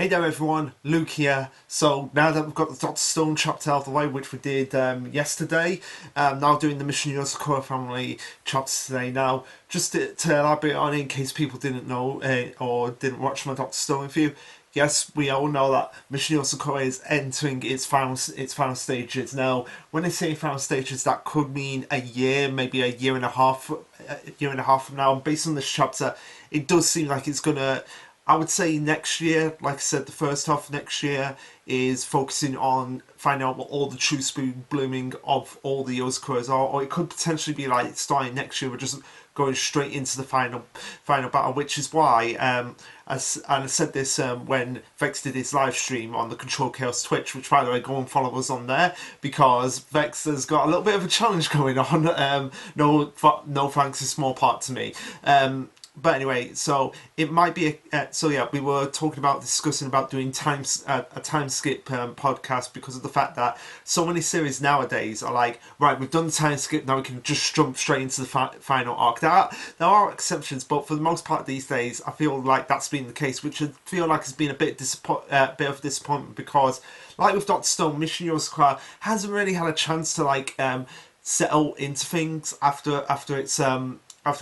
Hey there everyone, Luke here. So now that we've got the Dr. Stone chapter out of the way, which we did yesterday, now doing the Mission Yozakura family chapters today. Now, just to elaborate on it in case people didn't know or didn't watch my Dr. Stone review, yes, we all know that Mission Yozakura is entering its final stages. Now, when they say final stages, that could mean a year, maybe a year and a half from now. And based on this chapter, it does seem like it's gonna. I would say next year, like I said, the first half of next year is focusing on finding out what all the true spoon blooming of all the Yozakuras are, or it could potentially be like starting next year, we're just going straight into the final battle, which is why, I said this when Vex did his live stream on the Control Chaos Twitch, which by the way, go and follow us on there, because Vex has got a little bit of a challenge going on. No thanks, a small part to me. But anyway, so it might be so yeah, we were discussing about doing a time skip podcast, because of the fact that so many series nowadays are like, right, we've done the time skip, now we can just jump straight into the final arc. There are exceptions, but for the most part these days I feel like that's been the case, which I feel like has been a bit of disappointment, because like with Dr. Stone, Mission Yozakura hasn't really had a chance to settle into things after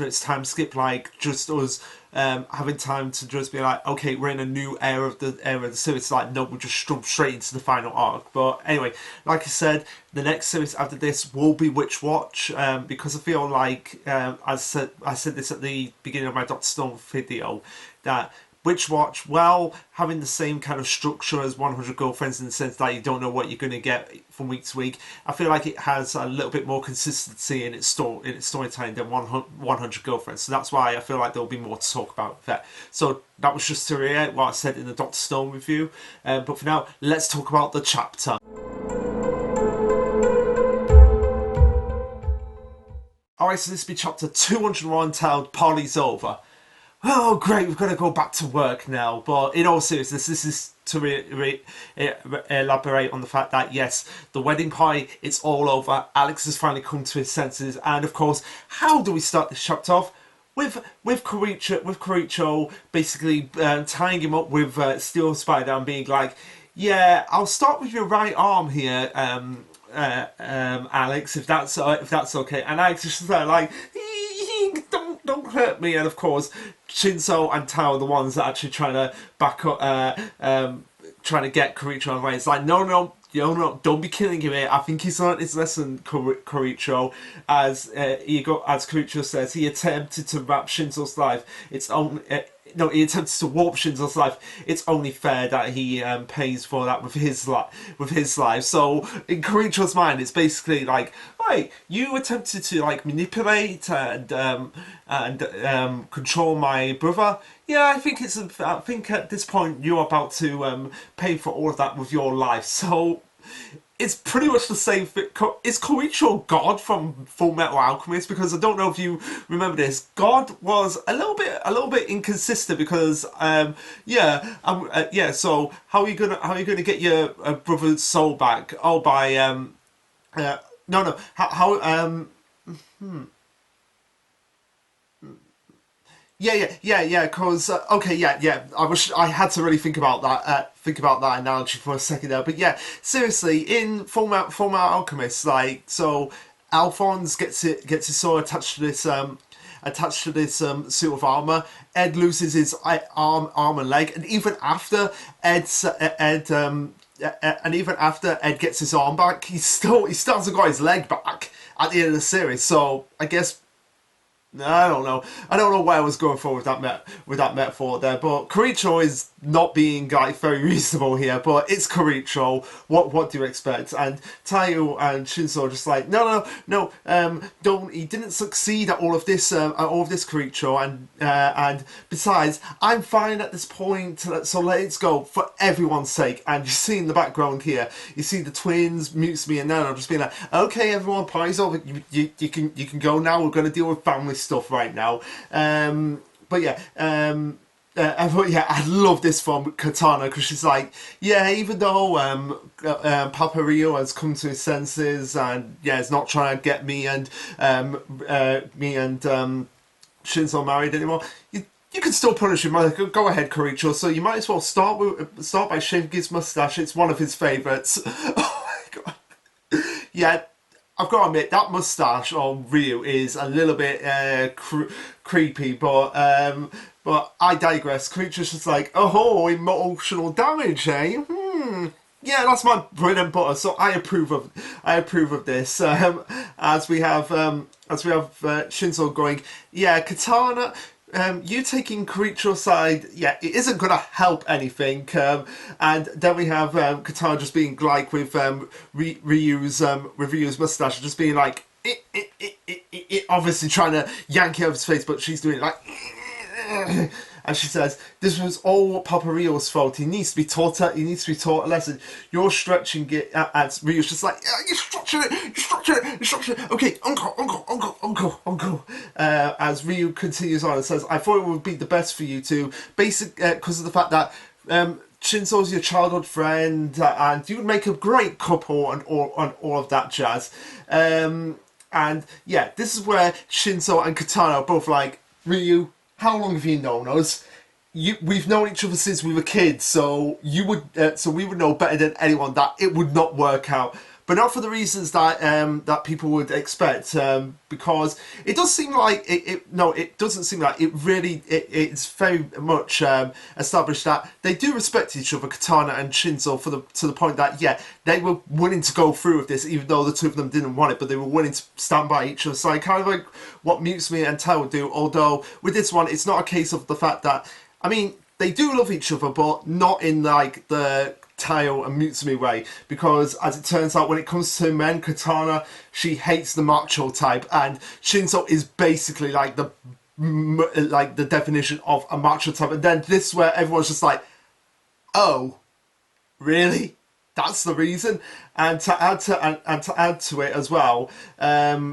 its time skip, like just us having time to just be like, okay, we're in a new era of the series. Like, no, we'll just jump straight into the final arc. But anyway, like I said, the next series after this will be Witch Watch, because I feel like I said this at the beginning of my Dr. Stone video, that Witch Watch, well, having the same kind of structure as 100 Girlfriends, in the sense that you don't know what you're going to get from week to week, I feel like it has a little bit more consistency in its storytelling than 100 Girlfriends. So that's why I feel like there'll be more to talk about there. So that was just to reiterate what I said in the Dr. Stone review. But for now, let's talk about the chapter. Alright, so this will be chapter 201, titled Party's Over. Oh great, we've got to go back to work now. But in all seriousness, this is to elaborate on the fact that yes, the wedding party, it's all over. Alex has finally come to his senses, and of course, how do we start this chapter off? With Kyorchio basically tying him up with Steel Spider and being like, yeah, I'll start with your right arm here, Alex, if that's okay. And Alex is just like, don't hurt me. And of course, Shinso and Tao are the ones that are actually trying to back up, trying to get Kyorchio on the way. It's like, no, don't be killing him here. I think he's learned his lesson, Kyorchio. As Kyorchio says, he attempted to wrap Shinso's life. He attempts to warp Shinso's life. It's only fair that he pays for that with his life. So in Kyorchio's mind, it's basically like, right, you attempted to manipulate and control my brother. Yeah, I think at this point you're about to pay for all of that with your life. So it's pretty much the same thing. Is Kyorchio God from Full Metal Alchemist? Because I don't know if you remember this. God was a little bit inconsistent, because So how are you gonna get your brother's soul back? Oh, by no. Yeah. Cause okay, yeah. I had to really think about that analogy for a second there. But yeah, seriously, in Full Metal Alchemist, so Alphonse gets his sword attached to this suit of armor. Ed loses his arm and leg, and even after Ed gets his arm back, he still hasn't got his leg back at the end of the series. So I guess. I don't know where I was going for with that metaphor there, but Kyorchio is not being very reasonable here. But it's Kyorchio. What do you expect? And Taiyo and Shinso are just like, no, don't. He didn't succeed at all of this, Kyorchio, and besides, I'm fine at this point. So let's go for everyone's sake. And you see in the background here, you see the twins, Mutsumi and Nano, just being like, okay, everyone, party's over. You can go now. We're going to deal with family stuff right now. But yeah, I love this from Katana, because she's like, yeah, even though Papa Rio has come to his senses and is not trying to get me and Shinzo married anymore, you can still punish him. Like, go ahead, Kyorchio. So you might as well start by shaving his mustache. It's one of his favourites. Oh my god. Yeah, I've got to admit that mustache on Ryu is a little bit creepy, but I digress. Creature's just like, oh, emotional damage, eh? Yeah, that's my bread and butter. So I approve of this. As we have Shinzo going, yeah, Katana. You taking Kyorchio's side, yeah, it isn't going to help anything. And then we have Katana just being like with Ryu's mustache, just being like, obviously trying to yank it out of his face, but she's doing it like. And she says, "This was all Papa Rio's fault. He needs to be taught a lesson. You're stretching it." And Rio's just like, "You're stretching it. Okay, uncle." As Ryu continues on and says, "I thought it would be the best for you to, because of the fact that Shinzo's your childhood friend, and you would make a great couple and all of that jazz." And yeah, this is where Shinzo and Katana are both like, Ryu, how long have you known us? We've known each other since we were kids, so we would know better than anyone that it would not work out. But not for the reasons that that people would expect, because it does seem like it doesn't seem like it really. It's very much established that they do respect each other, Katana and Shinzo, to the point that yeah, they were willing to go through with this, even though the two of them didn't want it, but they were willing to stand by each other. So kind of like what Mutsumi and Tao would do. Although with this one, it's not a case of the fact that, I mean, they do love each other, but not in like the Tao and Mutsumi way, because as it turns out, when it comes to men, Katana, she hates the macho type, and Shinzo is basically like the definition of a macho type. And then this where everyone's just like, oh, really? That's the reason. And to add to it as well,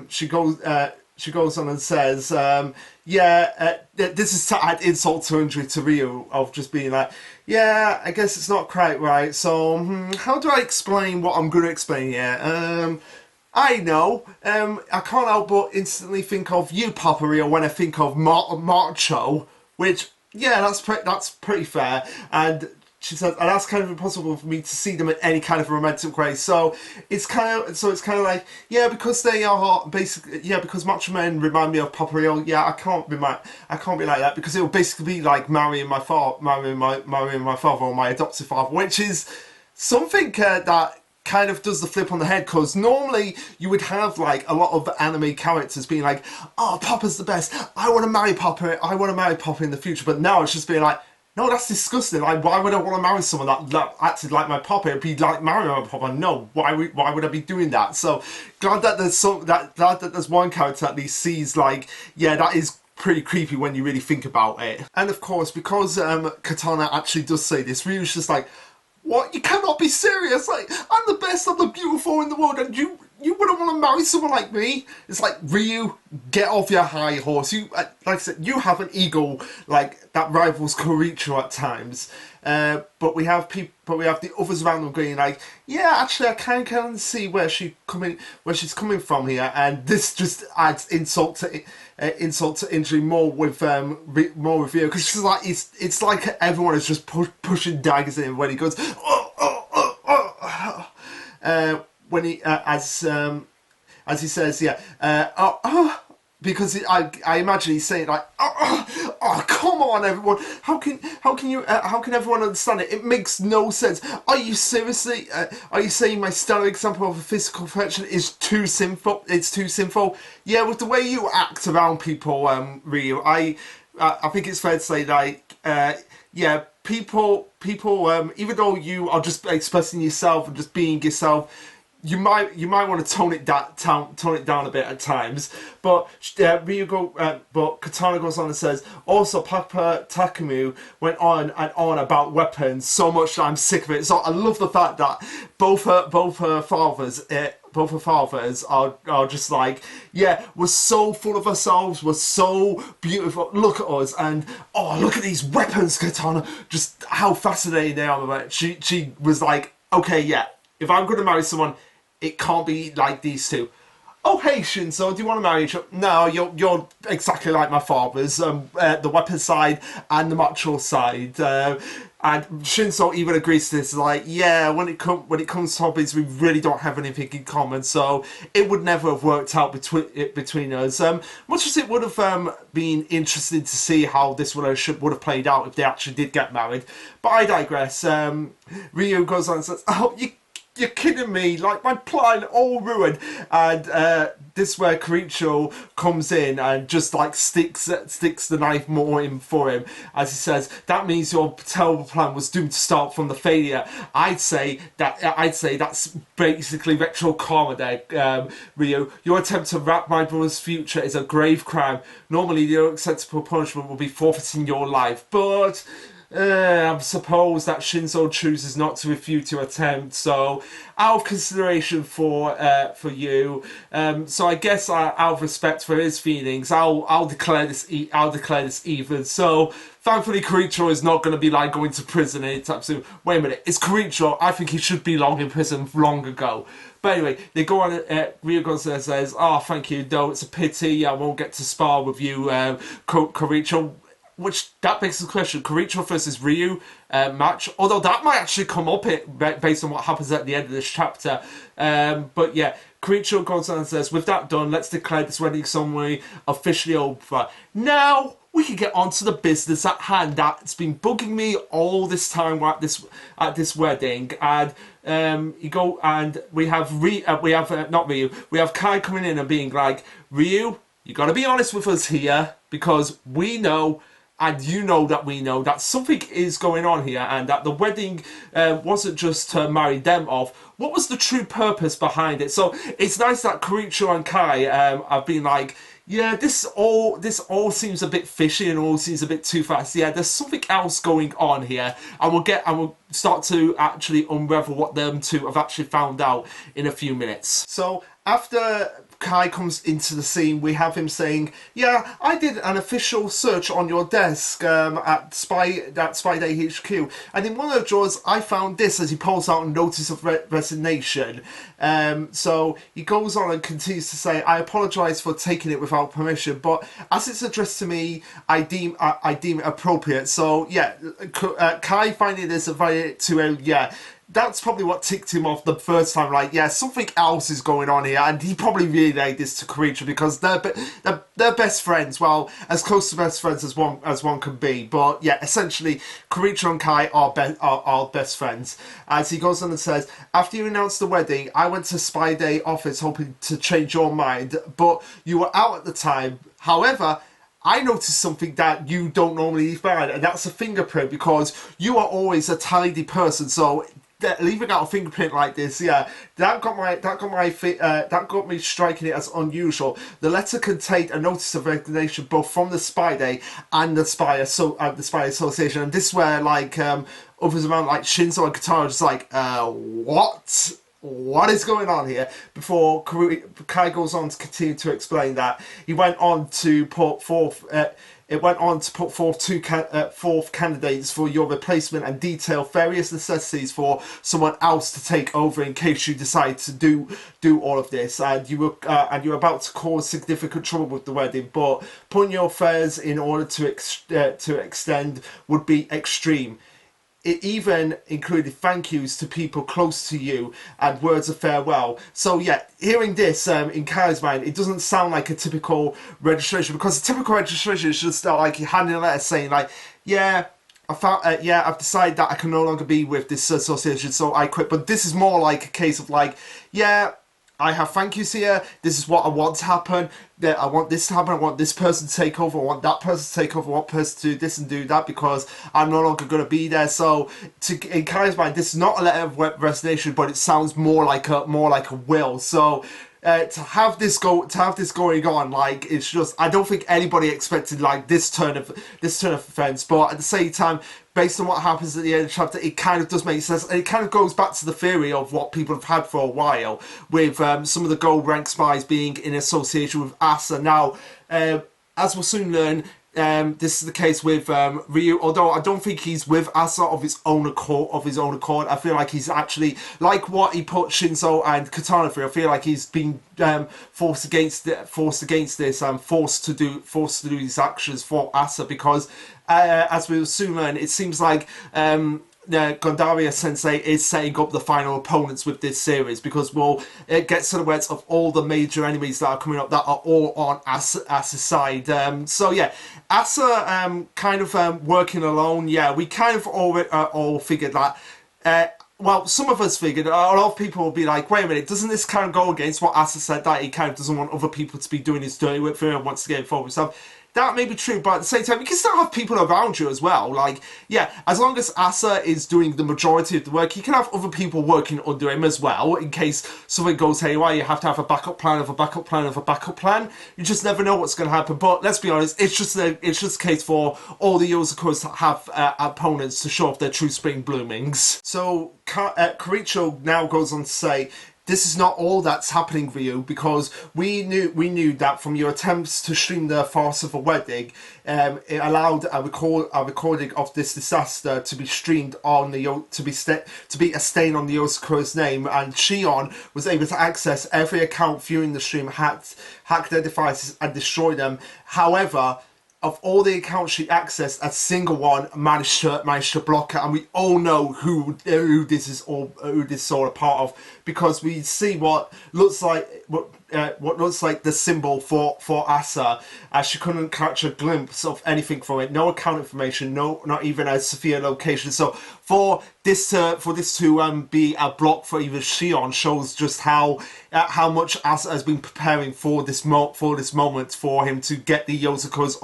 she goes on and says, this is to add insult to injury to Ryu, of just being like, yeah, I guess it's not quite right. So how do I explain what I'm going to explain here? I know. I can't help but instantly think of you, Papa Rio, when I think of macho, which, yeah, that's pretty fair. And she says, and that's kind of impossible for me to see them in any kind of romantic way. So it's kind of like, yeah, because they are basically, yeah, because macho men remind me of Papa Rio. Yeah, I can't be like that, because it would basically be like marrying my father or my adoptive father, which is something that kind of does the flip on the head, because normally you would have like a lot of anime characters being like, oh, Papa's the best, I want to marry Papa in the future. But now it's just being like, no, that's disgusting. Like, why would I want to marry someone that acted like my papa? It'd be like marrying my papa. No, why would I be doing that? So glad that there's one character at least sees like, yeah, that is pretty creepy when you really think about it. And of course, because Katana actually does say this, Ryu's just like, what? You cannot be serious. Like, I'm the best, I'm the beautiful in the world, and you wouldn't want to marry someone like me? It's like, Ryu, get off your high horse. You, like I said, you have an ego like that rivals Kyorchio at times. But we have the others around them going like, yeah, actually, I can see where she's coming from here, and this just adds insult to injury more with Ryu, because she's like, it's like everyone is just pushing daggers at him when he goes, when he as he says, yeah, because I imagine he's saying like, oh, come on, everyone, how can everyone understand it? It makes no sense. Are you saying my stellar example of a physical perfection is too sinful? It's too sinful. Yeah, with the way you act around people, Ryu, I think it's fair to say like, yeah, people, even though you are just expressing yourself and just being yourself, you might want to tone it down a bit at times. But but Katana goes on and says, also Papa Takumu went on and on about weapons so much that I'm sick of it. So I love the fact that both her fathers are just like, yeah, we're so full of ourselves, we're so beautiful, look at us, and oh, look at these weapons, Katana, just how fascinating they are about it. She was like, okay, yeah, if I'm going to marry someone, it can't be like these two. oh hey Shinzo, do you want to marry each other? No, you're exactly like my father's, the weapon side and the macho side. And Shinzo even agrees to this, like, yeah, when it comes to hobbies, we really don't have anything in common, so it would never have worked out between us. Much as it would have been interesting to see how this relationship would have played out if they actually did get married. But I digress. Ryu goes on and says, "Oh, you're kidding me, like my plan all ruined." And this is where Kyorchio comes in and just like sticks the knife more in for him, as he says, "That means your terrible plan was doomed to start from the failure." I'd say that's basically retro karma there, Ryu. Your attempt to wrap my brother's future is a grave crime. Normally the unacceptable punishment will be forfeiting your life, but I suppose that Shinzo chooses not to refute your attempt, so out of consideration for you, so I guess out of respect for his feelings, I'll declare this even. So thankfully, Kyorchio is not going to be like going to prison anytime soon. Wait a minute, it's Kyorchio. I think he should be long in prison long ago. But anyway, they go on. Ryu goes there and says, "Oh, thank you. No, it's a pity. I won't get to spar with you, Kyorchio." Which, that begs the question, Kyorchio versus Ryu match, although that might actually come up based on what happens at the end of this chapter. But yeah, Kyorchio goes on and says, "With that done, let's declare this wedding ceremony officially over. Now, we can get on to the business at hand that's been bugging me all this time at this wedding." And we have Kai coming in and being like, "Ryu, you gotta be honest with us here, because we know, and you know that we know, that something is going on here, and that the wedding wasn't just to marry them off. What was the true purpose behind it?" So it's nice that Kyorchio and Kai have been like, "Yeah, this all seems a bit fishy and all seems a bit too fast. Yeah, there's something else going on here," and we'll start to actually unravel what them two have actually found out in a few minutes. So after Kai comes into the scene, we have him saying, "Yeah, I did an official search on your desk at Spy Day HQ, and in one of the drawers I found this," as he pulls out a notice of resignation. So he goes on and continues to say, "I apologise for taking it without permission, but as it's addressed to me, I deem it appropriate." So yeah, Kai finding this and to yeah. That's probably what ticked him off the first time. Like, yeah, something else is going on here, and he probably relayed this to Kyorchio because they're best friends. Well, as close to best friends as one can be. But yeah, essentially, Kyorchio and Kai are best friends. As he goes on and says, "After you announced the wedding, I went to Spy Day office hoping to change your mind, but you were out at the time. However, I noticed something that you don't normally find, and that's a fingerprint, because you are always a tidy person. So leaving out a fingerprint like this, yeah, that got me striking it as unusual. The letter contained a notice of resignation both from the Spy Day and the Spy Association." And this is where like others around like Shinzo and Katara are just like, what is going on here? Before Kai goes on to continue to explain that he went on to put forth fourth candidates for your replacement and detail various necessities for someone else to take over in case you decide to do all of this. And you're about to cause significant trouble with the wedding, but putting your affairs in order to extend would be extreme. It even included thank yous to people close to you and words of farewell. So yeah, hearing this in Kai's mind, it doesn't sound like a typical registration, because a typical registration is just like you handing a letter saying like, "Yeah, I've decided that I can no longer be with this association, so I quit." But this is more like a case of like, "Yeah, I have thank yous here. This is what I want to happen. That I want this to happen. I want this person to take over. I want that person to take over. I want person to do this and do that because I'm no longer going to be there." So, in Kai's mind, this is not a letter of resignation, but it sounds more like a will. So, to have this going on, like, it's just, I don't think anybody expected like this turn of events. But at the same time, based on what happens at the end of the chapter, it kind of does make sense, and it kind of goes back to the theory of what people have had for a while, with some of the gold rank spies being in association with Asa. Now, as we'll soon learn, this is the case with Ryu, although I don't think he's with Asa of his own accord. I feel like he's actually, like what he put Shinzo and Katana through, I feel like he's been forced against this, forced to do these actions for Asa, because as we will soon learn, it seems like Gondaria Sensei is setting up the final opponents with this series, because we'll get silhouettes of all the major enemies that are coming up that are all on Asa's side. So yeah, Asa kind of working alone. Yeah, we kind of all figured that. Well, some of us figured, a lot of people will be like, wait a minute, doesn't this kind of go against what Asa said, that he kind of doesn't want other people to be doing his dirty work for him and wants to get involved himself? That may be true, but at the same time, you can still have people around you as well. Like, yeah, as long as Asa is doing the majority of the work, you can have other people working under him as well, in case something goes haywire. You have to have a backup plan of a backup plan of a backup plan. You just never know what's going to happen. But let's be honest, it's just a case for all the Yozakuras to have opponents to show off their true spring bloomings. So Kyorchio now goes on to say, this is not all that's happening, Ryu, because we knew that from your attempts to stream the farce of a wedding, it allowed a recording of this disaster to be streamed on to be a stain on the Yozakura's name, and Shion was able to access every account viewing the stream, hack their devices and destroy them. However, of all the accounts she accessed, a single one managed to block her, and we all know who this is all a part of, because we see what looks like the symbol for Asa, as she couldn't catch a glimpse of anything from it. No account information, not even a severe location. So for this to be a block for even Shion shows just how much Asa has been preparing for this moment for him to get the Yozakuras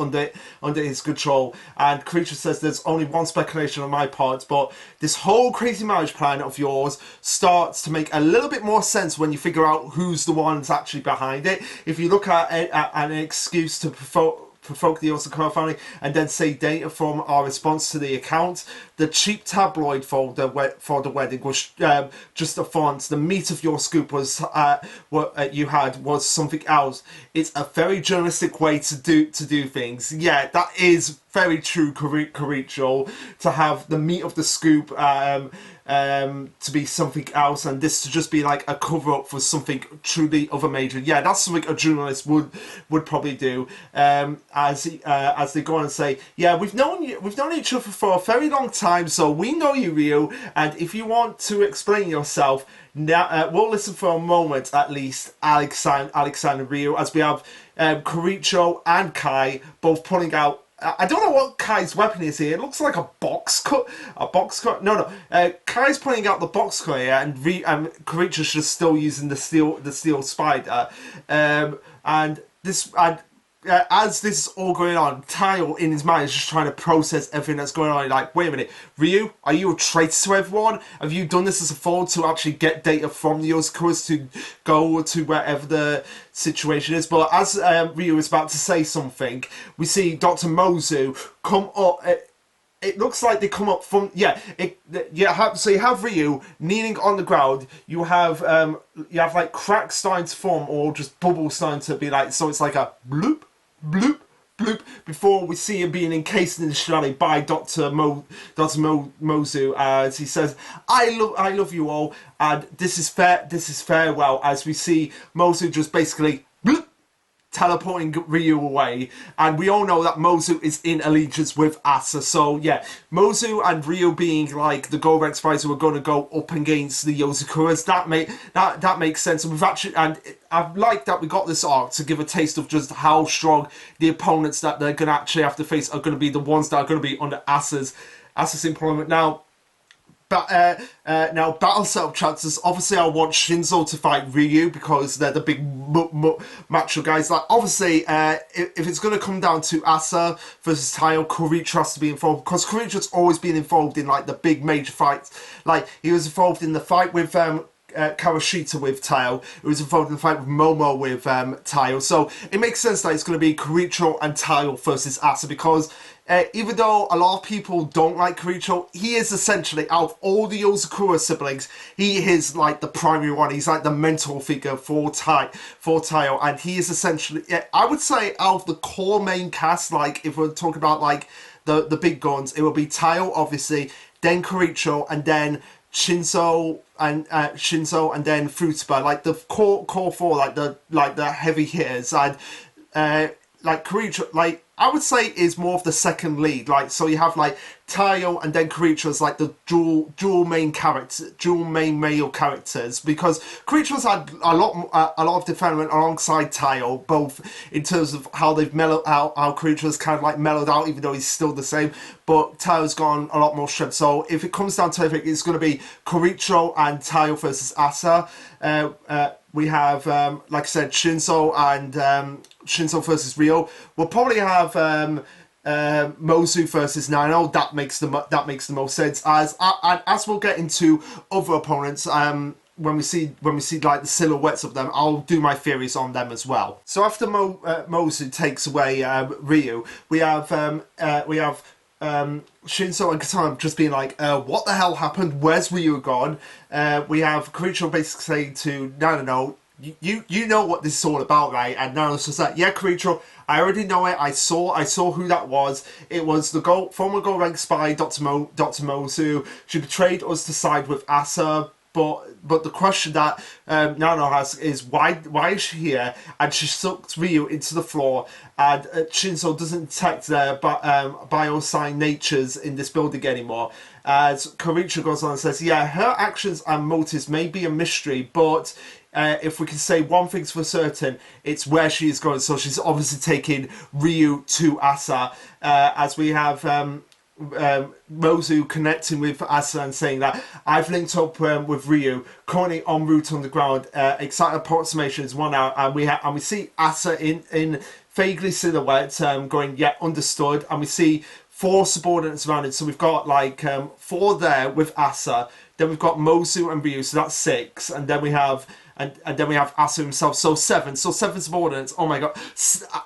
under his control. And Kyorchio says, there's only one speculation on my part, but this whole crazy marriage plan of yours starts to make a little bit more sense when you figure out who's the ones actually behind it. If you look at an excuse to provoke the Yozakura family, and then say data from our response to the account, the cheap tabloid for the wedding was just a font. The meat of your scoop was what you had was something else. It's a very journalistic way to do things. Yeah, that is very true, Kyorchio, to have the meat of the scoop to be something else, and this to just be like a cover-up for something truly of a major. Yeah, that's something a journalist would probably do. As they go on and say, yeah, we've known each other for a very long time, so we know you, Ryu, and if you want to explain yourself, now we'll listen for a moment at least, Alexander and Ryu, as we have Kyorchio and Kai both pulling out. I don't know what Kai's weapon is here. It looks like a box cut. No. Kai's pulling out the box cut here, and Kyorchio's just still using the steel spider. As this is all going on, Tile in his mind is just trying to process everything that's going on. Like, wait a minute, Ryu, are you a traitor to everyone? Have you done this as a fool to actually get data from the Yozakuras to go to wherever the situation is? But as Ryu is about to say something, we see Dr. Mozu come up. It looks like they come up from so you have Ryu kneeling on the ground. You have like cracks starting to form, or just bubbles starting to be like, so it's like a bloop, bloop, bloop, before we see him being encased in the shroud by Dr. Mozu, as he says, I love you all, and this is farewell, as we see Mozu just basically bloop, teleporting Ryu away, and we all know that Mozu is in allegiance with Asa. So yeah, Mozu and Ryu being like the Gorex fighters who are going to go up against the Yozakuras, that makes sense. And I've liked that we got this arc to give a taste of just how strong the opponents that they're going to actually have to face are going to be, the ones that are going to be under Asa's employment. Now, battle setup chances. Obviously, I want Shinzo to fight Ryu because they're the big macho guys. Like, obviously, if it's going to come down to Asa versus Taio, Kyorchio has to be involved, because Kyorchio's always been involved in like the big major fights. Like, he was involved in the fight with Kawashita with Tayo. It was involved in the fight with Momo with Tayo. So it makes sense that it's going to be Kyorchio and Tayo versus Asa, because even though a lot of people don't like Kyorchio, he is essentially, out of all the Yozakura siblings, he is like the primary one. He's like the mentor figure for Tayo, and he is essentially, I would say, out of the core main cast, like if we're talking about like the big guns, it will be Tayo, obviously, then Kyorchio, and then Shinso and then Futaba, like the core four, like the heavy hitters, and like Kyorchio, like I would say is more of the second lead. Like, so you have like Tayo and then Kyorchio as like the dual main character, dual main male characters, because Kyorchio's had a lot of development alongside Tayo, both in terms of how they've mellowed out, how Kyorchio's kind of like mellowed out, even though he's still the same, but Tayo's gone a lot more strength. So if it comes down to it, it's going to be Kyorchio and Tayo versus Asa. We have, like I said, Shinso and Shinso versus Ryo. We'll probably have Mozu versus Nano. That makes the most sense. As we'll get into other opponents, when we see like the silhouettes of them, I'll do my theories on them as well. So after Mozu takes away Ryu, we have Shinso and Katana just being like, what the hell happened? Where's Ryu gone? We have Kyorchio basically saying to Nano, you know what this is all about, right? And Nano's just like, yeah, Kyorchio, I already know it. I saw who that was. It was the former gold rank spy, Dr. Mozu. She betrayed us to side with Asa. But the question that Nano has is, why is she here? And she sucked Ryu into the floor, and Shinso doesn't detect their bio-sign natures in this building anymore. As Kyorchio goes on and says, yeah, her actions and motives may be a mystery, but if we can say one thing's for certain, it's where she is going. So she's obviously taking Ryu to Asa, as we have Mozu connecting with Asa and saying that I've linked up with Ryu, currently en route underground. Exact approximation is 1 hour, and we see Asa in vaguely silhouette, going, yeah, understood. And we see 4 subordinates around it. So we've got like 4 there with Asa. Then we've got Mozu and Ryu, so that's 6, and then we have. And then we have Asa himself, so 7. So 7 subordinates. Oh my god,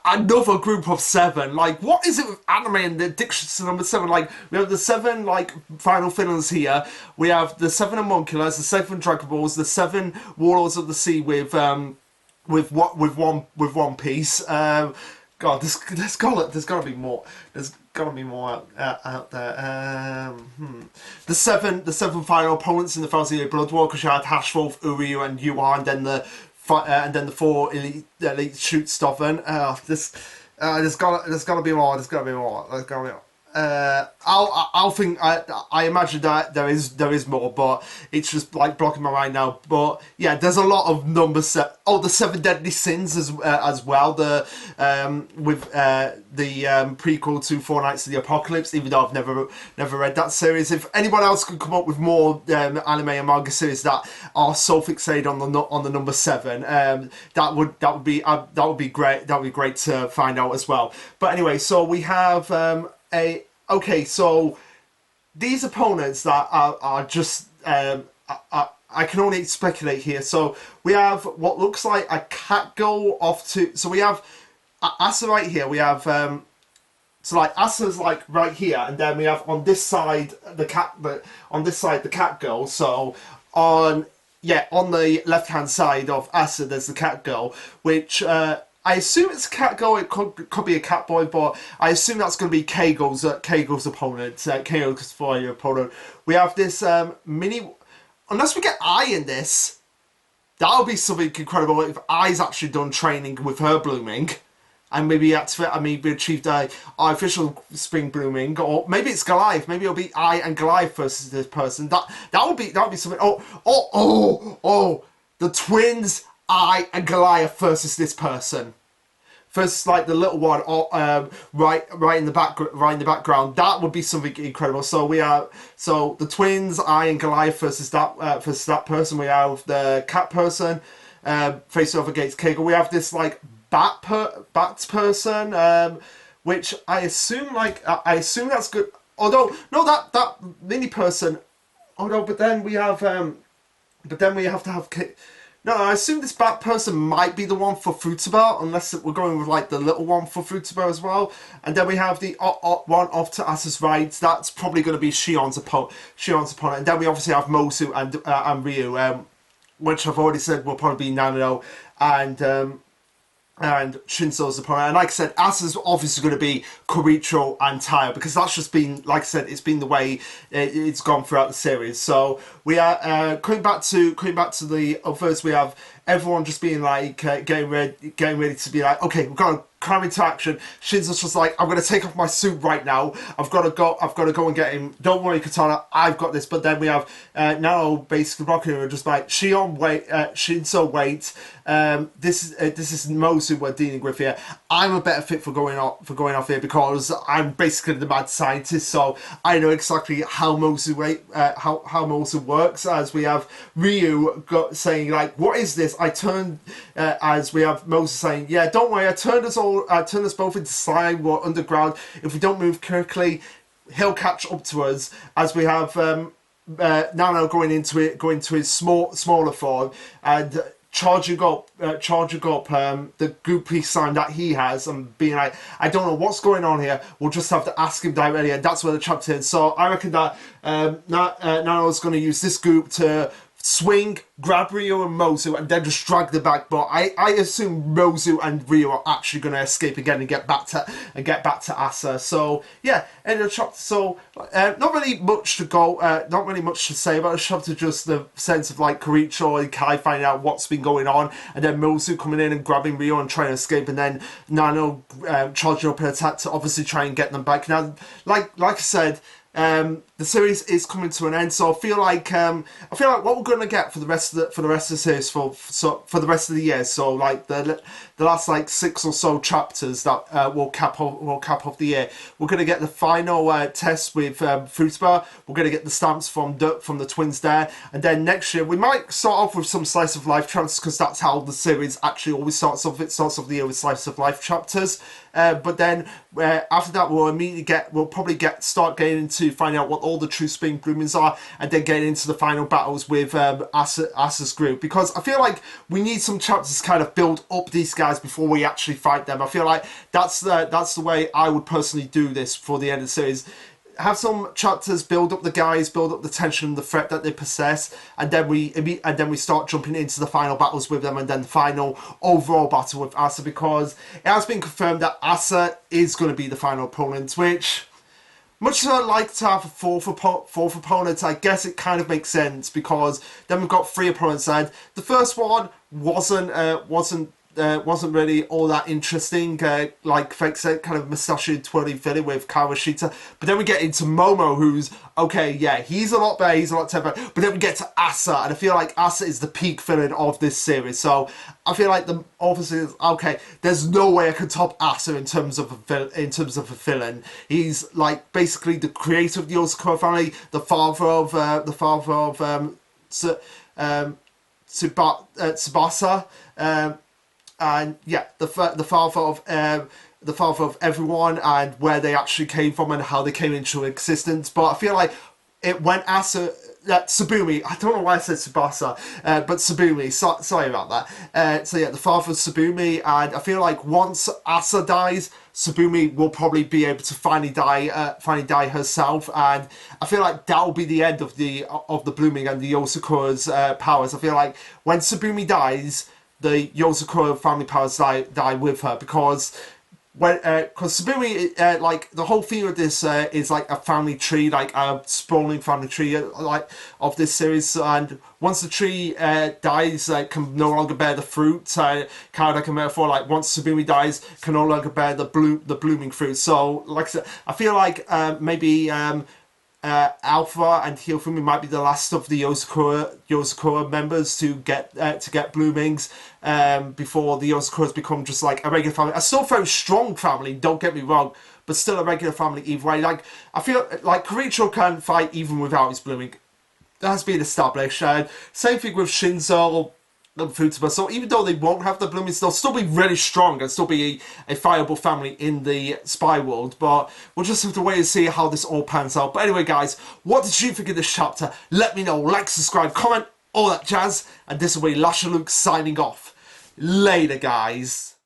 another group of 7. Like, what is it with anime and the addiction to number 7? Like, we have the 7 like final villains here. We have the 7 homunculus, the 7 Dragon Balls, the 7 Warlords of the Sea with One Piece. God, there's gotta be more. There's gotta be more out there. The seven final opponents in the Thousand Year Blood War, because you had Hashwolf, Uryu, and Yuan, and then the 4 elite shoot Stoffen. There's gotta be more. There's gotta be more. I imagine that there is more, but it's just like blocking my mind now. But yeah, there's a lot of numbers. The 7 deadly sins as well. The with the prequel to Four Nights of the Apocalypse. Even though I've never read that series, if anyone else could come up with more anime and manga series that are so fixated on the number 7, that would be great. That would be great to find out as well. But anyway, so we have okay, so these opponents that are just I can only speculate here. So we have what looks like a cat girl off to. So we have Asa right here. We have so like Asa's like right here, and then we have on this side the cat girl. So on the left hand side of Asa, there's the cat girl, which I assume it's a cat girl. It could be a cat boy, but I assume that's going to be Keigo's opponent. Keigo's opponent. We have this mini. Unless we get Ai in this, that'll be something incredible. If Ai's actually done training with her blooming, and maybe achieved a artificial spring blooming, or maybe it's Goliath. Maybe it'll be Ai and Goliath versus this person. That would be something. Oh! The twins, Ai and Goliath versus this person. Versus like the little one, right in the background. That would be something incredible. So the twins, Ai and Goliath versus that person. We have the cat person face off against Keigo. We have this like bat person, which I assume that's good. Although no, that mini person. Oh no, but then we have But then we have to have... No, I assume this bat person might be the one for Futaba, unless we're going with like the little one for Futaba as well. And then we have the one off to Asa's right. That's probably going to be Shion's opponent. And then we obviously have Mosu and Ryu, which I've already said will probably be Nanano and Shinso's opponent. And like I said, Asa's obviously going to be Kyorchio and Taiyo, because that's just been, like I said, it's been the way it's gone throughout the series. So we are coming back to the others. We have everyone just being like getting ready to be like, okay, we've got to climb into action. Shinso's just like, I'm going to take off my suit right now. I've got to go and get him. Don't worry, Katana, I've got this. But then we have now basically rocking her, just like, Shinso, wait. This is Mosu we're dealing with here. I'm a better fit for going off here, because I'm basically the mad scientist, so I know exactly how Mosu works. As we have Ryu saying like, what is this? I turned as we have Mosu saying, yeah, don't worry, I turned us both into slime. We're underground. If we don't move quickly, he'll catch up to us. As we have Nano going into his smaller form and charging up the goopy slime that he has, and being like, I don't know what's going on here. We'll just have to ask him directly, and that's where the chapter ends. So I reckon that Nano's going to use this goop to swing, grab Ryu and Mosu, and then just drag them back. But I assume Mosu and Ryu are actually going to escape again and get back to Asa. So yeah, end of the chapter. So not really much to say about the chapter. Just the sense of like Kyorchio and Kai finding out what's been going on, and then Mosu coming in and grabbing Ryu and trying to escape, and then Nano charging up an attack to obviously try and get them back. Now, like I said, the series is coming to an end, so I feel like what we're going to get for the rest of the series for the rest of the year. So like the last like 6 or so chapters that will cap off the year. We're going to get the final test with Futaba. We're going to get the stamps from the twins there, and then next year we might start off with some slice of life chapters, because that's how the series actually always starts off. It starts off the year with slice of life chapters. But then after that, we'll probably start getting into finding out what all the true spring bloomings are, and then getting into the final battles with Asa's group, because I feel like we need some chapters to kind of build up these guys before we actually fight them. I feel like that's the way I would personally do this for the end of the series. Have some chapters, build up the guys, build up the tension and the threat that they possess, and then we start jumping into the final battles with them, and then the final overall battle with Asa, because it has been confirmed that Asa is going to be the final opponent, which, much as I'd like to have a fourth opponent, I guess it kind of makes sense, because then we've got 3 opponents, and the first one wasn't really all that interesting, like Fake said, kind of mustachioed twirly villain with Kawashita. But then we get into Momo, who's, okay, yeah, he's a lot better, he's a lot tougher. But then we get to Asa, and I feel like Asa is the peak villain of this series. So I feel like obviously, okay, there's no way I could top Asa in terms of a villain. He's like basically the creator of the Yozakura family, the father of Tsubasa. And yeah, the father of everyone, and where they actually came from and how they came into existence. But I feel like Tsubumi, I don't know why I said Tsubasa, but Tsubumi, sorry about that. So yeah, the father of Tsubumi, and I feel like once Asa dies, Tsubumi will probably be able to finally die herself, and I feel like that will be the end of the blooming and the Yozakura's powers. I feel like when Tsubumi dies, the Yozakura family powers die with her, because Tsubumi, like the whole theme of this is like a family tree, like a sprawling family tree, like of this series. And once the tree dies, can no longer bear the fruit. Kind of like a metaphor, like once Tsubumi dies, can no longer bear the blooming fruit. So, like I said, I feel like maybe Alpha and Hifumi might be the last of the Yozakura members to get bloomings before the Yozakuras become just like a regular family. A still very strong family, don't get me wrong, but still a regular family either way. Like, I feel like Kyorchio can fight even without his blooming. That has been established. Same thing with Shinso and Futaba. So even though they won't have the bloomings, they'll still be really strong and still be a viable family in the spy world. But we'll just have to wait and see how this all pans out. But anyway, guys, what did you think of this chapter? Let me know. Like, subscribe, comment all that jazz. And this will be Lasherluke signing off. Later, guys.